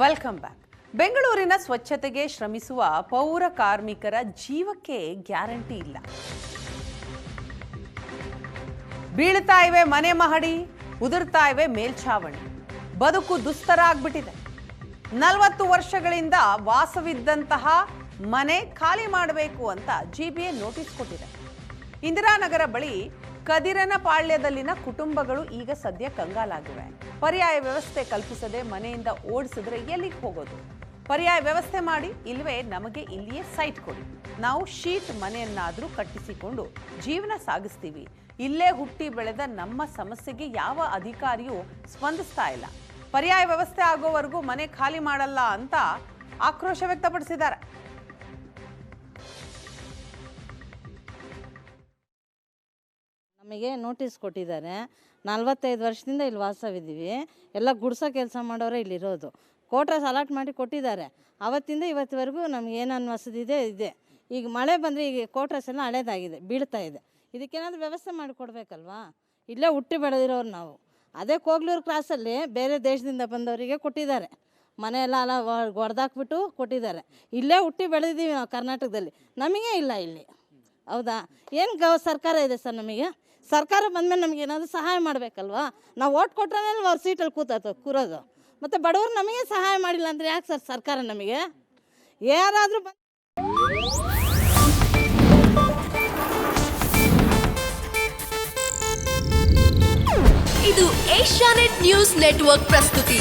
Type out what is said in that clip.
Welcome back. ಬೆಂಗಳೂರಿನ ಸ್ವಚ್ಛತೆಗೆ ಶ್ರಮಿಸುವ ಪೌರ ಕಾರ್ಮಿಕರ ಜೀವಕ್ಕೆ ಗ್ಯಾರಂಟಿ ಇಲ್ಲ. ಬೀಳ್ತಾ ಇವೆ ಮನೆ ಮಹಡಿ, ಉದುರ್ತಾ ಇವೆ ಮೇಲ್ಛಾವಣಿ. ಬದುಕು ದುಸ್ತರ ಆಗ್ಬಿಟ್ಟಿದೆ. 40 ವರ್ಷಗಳಿಂದ ವಾಸವಿದ್ದಂತಹ ಮನೆ ಖಾಲಿ ಮಾಡಬೇಕು ಅಂತ ಜಿಬಿಎ ನೋಟಿಸ್ ಕೊಟ್ಟಿದೆ. ಇಂದಿರಾನಗರ ಬಳಿ ಕದಿರನಪಾಳ್ಯದಲ್ಲಿನ ಕುಟುಂಬಗಳು ಈಗ ಸದ್ಯ ಕಂಗಾಲಾಗಿವೆ. ಪರ್ಯಾಯ ವ್ಯವಸ್ಥೆ ಕಲ್ಪಿಸದೆ ಮನೆಯಿಂದ ಓಡಿಸಿದ್ರೆ ಎಲ್ಲಿಗೆ ಹೋಗೋದು? ಪರ್ಯಾಯ ವ್ಯವಸ್ಥೆ ಮಾಡಿ, ಇಲ್ವೇ ನಮಗೆ ಇಲ್ಲಿಯೇ ಸೈಟ್ ಕೊಡಿ, ನಾವು ಶೀಟ್ ಮನೆಯನ್ನಾದರೂ ಕಟ್ಟಿಸಿಕೊಂಡು ಜೀವನ ಸಾಗಿಸ್ತೀವಿ. ಇಲ್ಲೇ ಹುಟ್ಟಿ ಬೆಳೆದ ನಮ್ಮ ಸಮಸ್ಯೆಗೆ ಯಾವ ಅಧಿಕಾರಿಯೂ ಸ್ಪಂದಿಸ್ತಾ ಇಲ್ಲ. ಪರ್ಯಾಯ ವ್ಯವಸ್ಥೆ ಆಗೋವರೆಗೂ ಮನೆ ಖಾಲಿ ಮಾಡಲ್ಲ ಅಂತ ಆಕ್ರೋಶ ವ್ಯಕ್ತಪಡಿಸಿದ್ದಾರೆ. ನಮಗೆ ನೋಟಿಸ್ ಕೊಟ್ಟಿದ್ದಾರೆ. 45 ವರ್ಷದಿಂದ ಇಲ್ಲಿ ವಾಸವಿದ್ದೀವಿ. ಎಲ್ಲ ಗುಡ್ಸೋ ಕೆಲಸ ಮಾಡೋರೆ ಇಲ್ಲಿರೋದು. ಕೋಟ್ರಸ್ ಅಲಾಟ್ ಮಾಡಿ ಕೊಟ್ಟಿದ್ದಾರೆ. ಅವತ್ತಿಂದ ಇವತ್ತಿವರೆಗೂ ನಮ್ಗೆ ಏನೇನು ವಸತಿ ಇದೆ. ಈಗ ಮಳೆ ಬಂದರೆ ಈಗ ಕೋಟ್ರಸ್ ಎಲ್ಲ ಹಳೇದಾಗಿದೆ, ಬೀಳ್ತಾ ಇದೆ. ಇದಕ್ಕೇನಾದರೂ ವ್ಯವಸ್ಥೆ ಮಾಡಿ ಕೊಡಬೇಕಲ್ವಾ? ಇಲ್ಲೇ ಹುಟ್ಟಿ ಬೆಳೆದಿರೋರು ನಾವು. ಅದೇ ಕೋಗ್ಲೂರು ಕ್ರಾಸಲ್ಲಿ ಬೇರೆ ದೇಶದಿಂದ ಬಂದವರಿಗೆ ಕೊಟ್ಟಿದ್ದಾರೆ. ಮನೆಯೆಲ್ಲ ಹೊಡೆದಾಕ್ಬಿಟ್ಟು ಕೊಟ್ಟಿದ್ದಾರೆ. ಇಲ್ಲೇ ಹುಟ್ಟಿ ಬೆಳೆದಿದ್ದೀವಿ ನಾವು ಕರ್ನಾಟಕದಲ್ಲಿ. ನಮಗೆ ಇಲ್ಲ ಇಲ್ಲಿ. ಹೌದಾ? ಏನು ಸರ್ಕಾರ ಇದೆ ಸರ್ ನಮಗೆ? ಸರ್ಕಾರ ಬಂದಮೇಲೆ ನಮಗೆ ಏನಾದರೂ ಸಹಾಯ ಮಾಡಬೇಕಲ್ವಾ? ನಾವು ಓಟ್ ಕೊಟ್ಟರೆ ಅವ್ರ ಸೀಟಲ್ಲಿ ಕೂರೋದು. ಮತ್ತು ಬಡವರು ನಮಗೆ ಸಹಾಯ ಮಾಡಿಲ್ಲ ಅಂದರೆ ಯಾಕೆ ಸರ್ ಸರ್ಕಾರ ನಮಗೆ? ಯಾರಾದರೂ ಇದು ಏಷ್ಯಾನೆಟ್ ನ್ಯೂಸ್ ನೆಟ್ವರ್ಕ್ ಪ್ರಸ್ತುತಿ.